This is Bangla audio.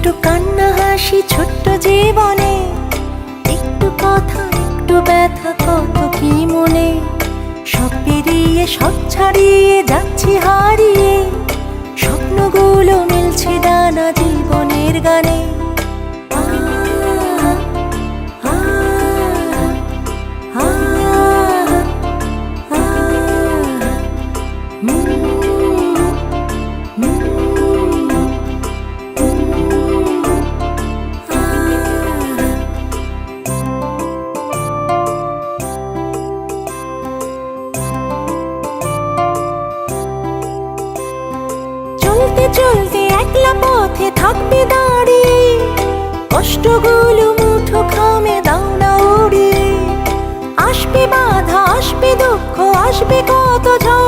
একটু কান্না হাসি ছোট্ট জীবনে, একটু কথা একটু ব্যথা কত কি মনে। সব পেরিয়ে সব ছাড়িয়ে যাচ্ছি হারিয়ে, স্বপ্নগুলো মিলছে ডানা জীবনের গানে। চলতে চলতে একলা পথে থাকবে দাঁড়িয়ে, কষ্টগুলো মুঠো খামে দাও না উড়িয়ে। আসবে বাধা আসবে দুঃখ আসবে কত ঝড়,